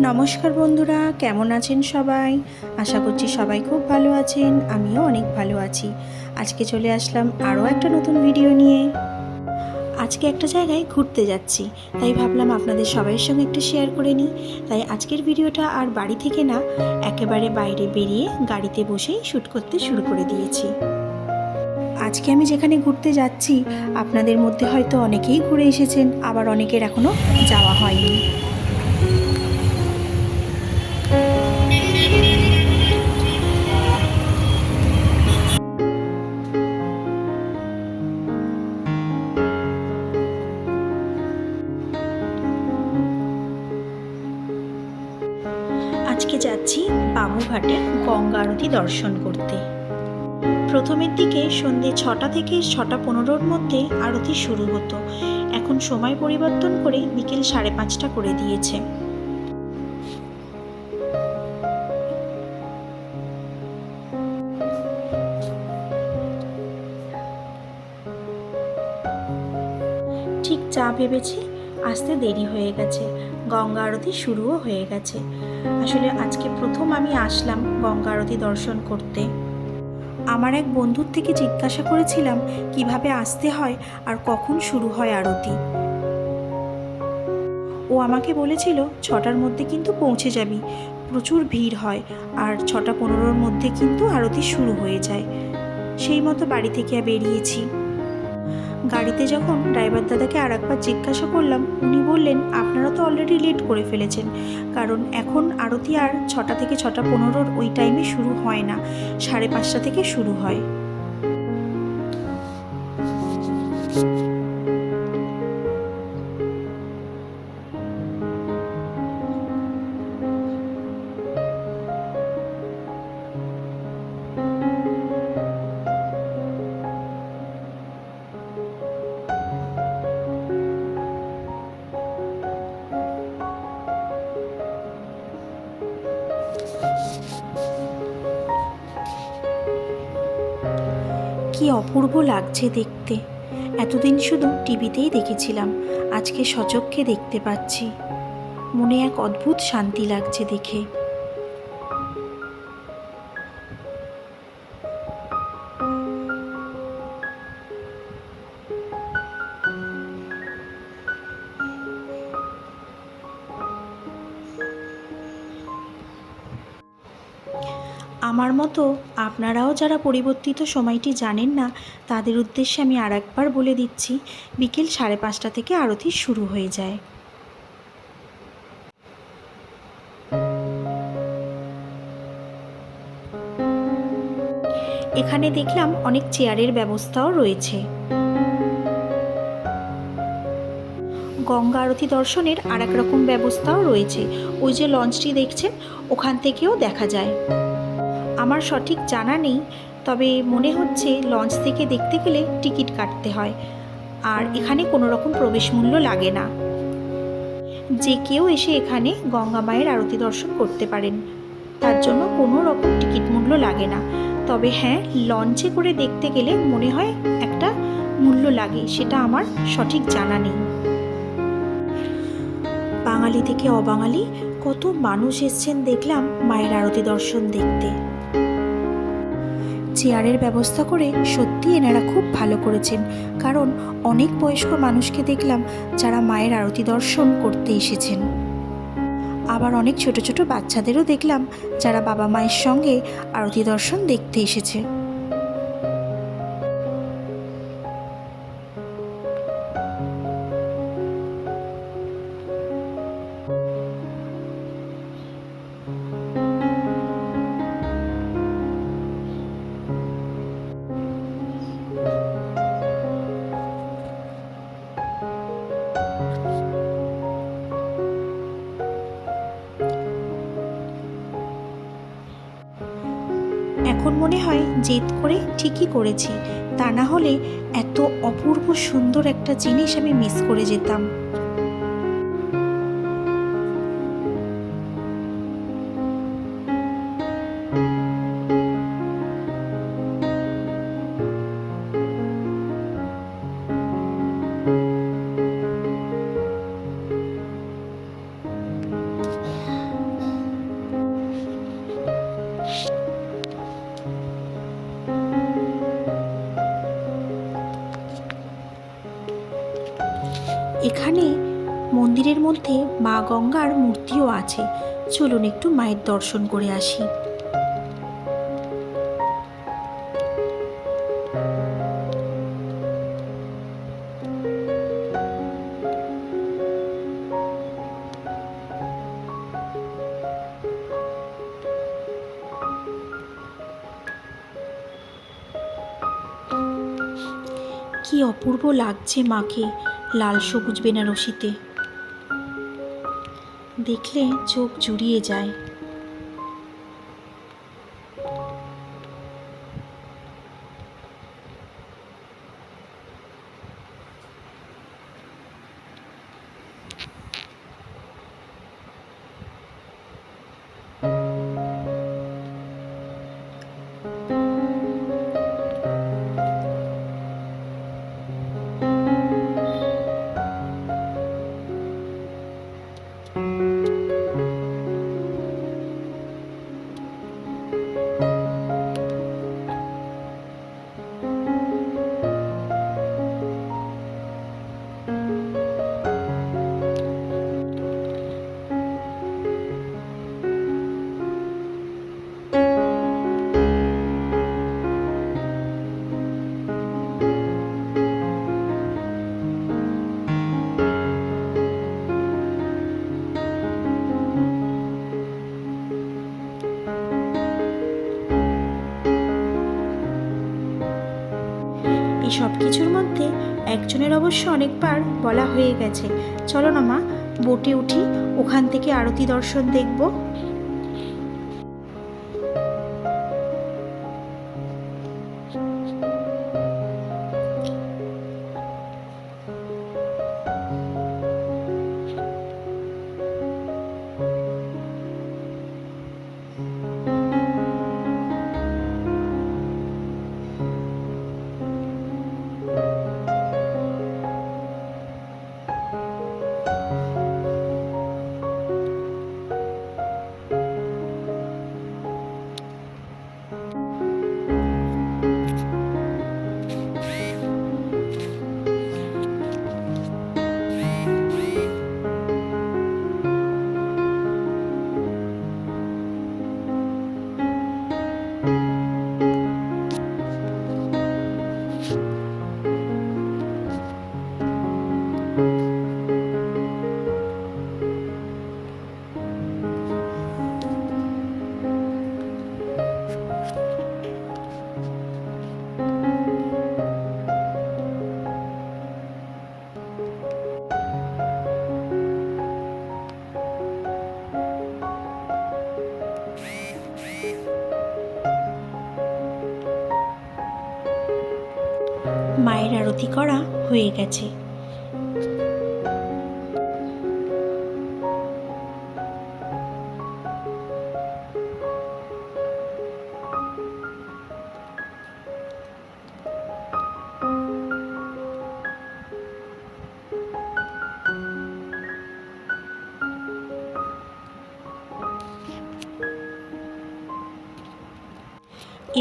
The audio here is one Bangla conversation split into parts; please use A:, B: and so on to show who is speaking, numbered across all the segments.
A: নমস্কার বন্ধুরা, কেমন আছেন সবাই? আশা করছি সবাই খুব ভালো আছেন। আমিও অনেক ভালো আছি। আজকে চলে আসলাম আরও একটা নতুন ভিডিও নিয়ে। আজকে একটা জায়গায় ঘুরতে যাচ্ছি, তাই ভাবলাম আপনাদের সবাইয়ের সঙ্গে একটু শেয়ার করে নিই। তাই আজকের ভিডিওটা আর বাড়ি থেকে না, একেবারে বাইরে বেরিয়ে গাড়িতে বসেই শ্যুট করতে শুরু করে দিয়েছি। আজকে আমি যেখানে ঘুরতে যাচ্ছি, আপনাদের মধ্যে হয়তো অনেকেই ঘুরে এসেছেন, আবার অনেকের এখনও যাওয়া হয়নি। আজকে যাচ্ছি বাবুঘাটে গঙ্গা আরতি দর্শন করতে। প্রথমের দিকে সন্ধ্যে 6টা থেকে 6টা 15-র মধ্যে আরতি শুরু হতো। এখন সময় পরিবর্তন করে বিকেল 5:30টা করে দিয়েছে। ঠিক যা ভেবেছি, আসতে দেরি হয়ে গেছে। গঙ্গা আরতি শুরুও হয়ে গেছে। আসলে আজকে প্রথম আমি আসলাম গঙ্গা আরতি দর্শন করতে। আমার এক বন্ধুর থেকে জিজ্ঞাসা করেছিলাম কিভাবে আসতে হয় আর কখন শুরু হয় আরতি। ও আমাকে বলেছিল 6টার মধ্যে কিন্তু পৌঁছে যাবি, প্রচুর ভিড় হয়, আর 6টা 15-র মধ্যে কিন্তু আরতি শুরু হয়ে যায়। সেই মতো বাড়ি থেকে বেরিয়েছি। গাড়িতে যখন ড্রাইভার দাদাকে আর একবার জিজ্ঞাসা করলাম, উনি বললেন আপনারা তো অলরেডি লেট করে ফেলেছেন, কারণ এখন আরতি আর 6টা থেকে 6টা 15-র ওই টাইমে শুরু হয় না, 5:30টা থেকে শুরু হয়। কি অপূর্ব লাগছে দেখতে। এতদিন শুধু টিভিতেই দেখেছিলাম, আজকে সচক্ষে দেখতে পাচ্ছি। মনে এক অদ্ভুত শান্তি লাগছে দেখে। আমার মতো আপনারাও যারা পরিবর্তিত সময়টি জানেন না, তাদের উদ্দেশ্যে আমি আর একবার বলে দিচ্ছি, বিকেল 5:30টা থেকে আরতি শুরু হয়ে যায়। এখানে দেখলাম অনেক চেয়ারের ব্যবস্থাও রয়েছে। গঙ্গা আরতি দর্শনের আর এক রকম ব্যবস্থাও রয়েছে। ওই যে লঞ্চটি দেখছেন, ওখান থেকেও দেখা যায়। আমার সঠিক জানা নেই, তবে মনে হচ্ছে লঞ্চ থেকে দেখতে গেলে টিকিট কাটতে হয়, আর এখানে কোনো রকম প্রবেশ মূল্য লাগে না। যে কেউ এসে এখানে গঙ্গা মায়ের আরতি দর্শন করতে পারেন, তার জন্য কোনো রকম টিকিট মূল্য লাগে না। তবে হ্যাঁ, লঞ্চে করে দেখতে গেলে মনে হয় একটা মূল্য লাগে, সেটা আমার সঠিক জানা নেই। বাঙালি থেকে অবাঙালি কত মানুষ এসছেন দেখলাম মায়ের আরতি দর্শন দেখতে। চেয়ারের ব্যবস্থা করে সত্যি এনারা খুব ভালো করেছেন, কারণ অনেক বয়স্ক মানুষকে দেখলাম যারা মায়ের আরতি দর্শন করতে এসেছেন। আবার অনেক ছোট ছোট বাচ্চাদেরও দেখলাম যারা বাবা মায়ের সঙ্গে আরতি দর্শন দেখতে এসেছে। এখন মনে হয় জেদ করে ঠিকই করেছি, তা না হলে এত অপূর্ব সুন্দর একটা জিনিস আমি মিস করে যেতাম। এখানে মন্দিরের মধ্যে মা গঙ্গার মূর্তিও আছে। চলুন একটু মায়ের দর্শন করে আসি। কি অপূর্ব লাগছে মাকে লাল সবুজ বেনারসিতে, দেখলে চোখ জুড়িয়ে যায়। এই সব কিছুর মধ্যে একজনের অবশ্য অনেকবার বলা হয়ে গেছে, চলো না মা বোটে উঠি, ওখান থেকে আরতি দর্শন দেখব। মায়ের আরতি করা হয়ে গেছে।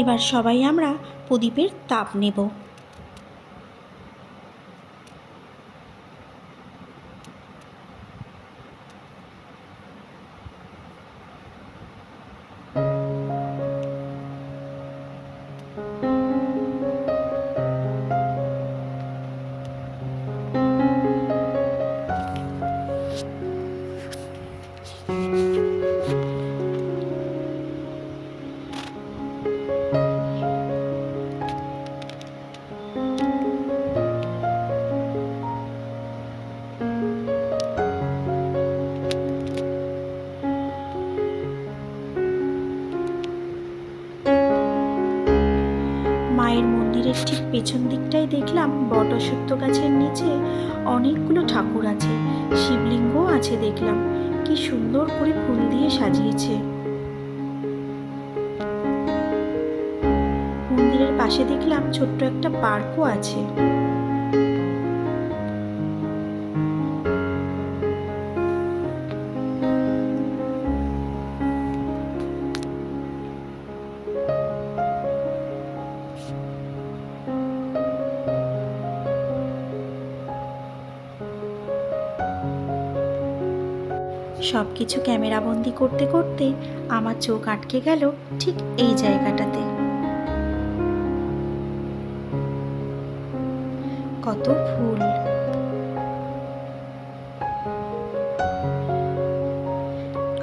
A: এবার সবাই আমরা প্রদীপের তাপ নেব। মায়ের মন্দিরের ঠিক পেছন দিকটাই দেখলাম বট অশ্বত্থ গাছের নিচে অনেকগুলো ঠাকুর আছে, শিবলিঙ্গও আছে দেখলাম। কি সুন্দর করে ফুল দিয়ে সাজিয়েছে। মন্দিরের পাশে দেখলাম ছোট্ট একটা পার্কও আছে। সব কিছু ক্যামেরাবন্দি করতে করতে আমার চোখ আটকে গেল ঠিক এই জায়গাটাতে। কত ফুল!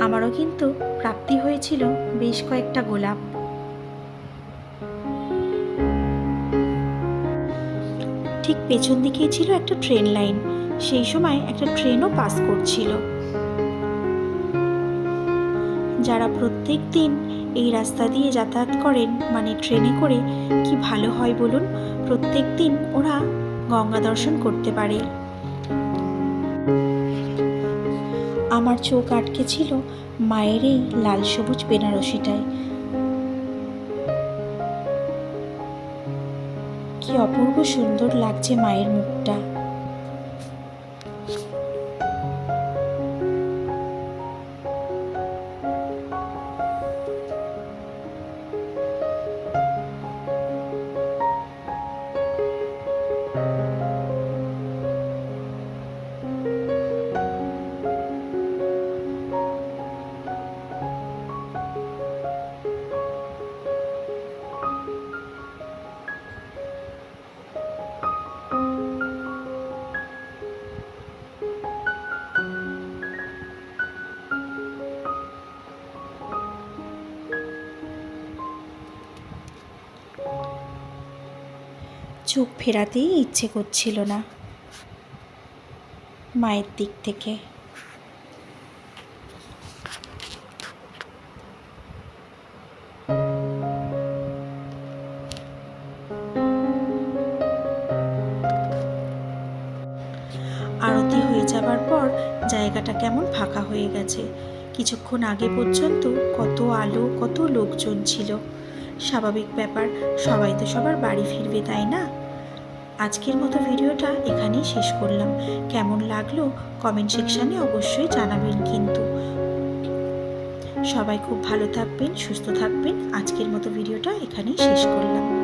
A: আমারও কিন্তু প্রাপ্তি হয়েছিল বেশ কয়েকটা গোলাপ। ঠিক পেছন দিকেই ছিল একটা ট্রেন লাইন, সেই সময় একটা ট্রেনও পাস করছিল। যারা প্রত্যেক দিন এই রাস্তা দিয়ে যাতায়াত করেন, মানে ট্রেনে করে, কি ভালো হয় বলুন, প্রত্যেক দিন ওরা গঙ্গা দর্শন করতে পারে। আমার চোখ আটকে ছিল মায়ের এই লাল সবুজ বেনারসিটায়। কি অপূর্ব সুন্দর লাগছে মায়ের মুখটা। চোখ ফেরাতেই ইচ্ছে করছিল না মায়ের দিক থেকে। আরতি হয়ে যাবার পর জায়গাটা কেমন ফাঁকা হয়ে গেছে। কিছুক্ষণ আগে পর্যন্ত কত আলো, কত লোকজন ছিল। স্বাভাবিক ব্যাপার, সবাই তো সবার বাড়ি ফিরবে, তাই না? আজকের মতো ভিডিওটা এখানেই শেষ করলাম। কেমন লাগলো কমেন্ট সেকশানে অবশ্যই জানাবেন কিন্তু। সবাই খুব ভালো থাকবেন, সুস্থ থাকবেন। আজকের মতো ভিডিওটা এখানেই শেষ করলাম।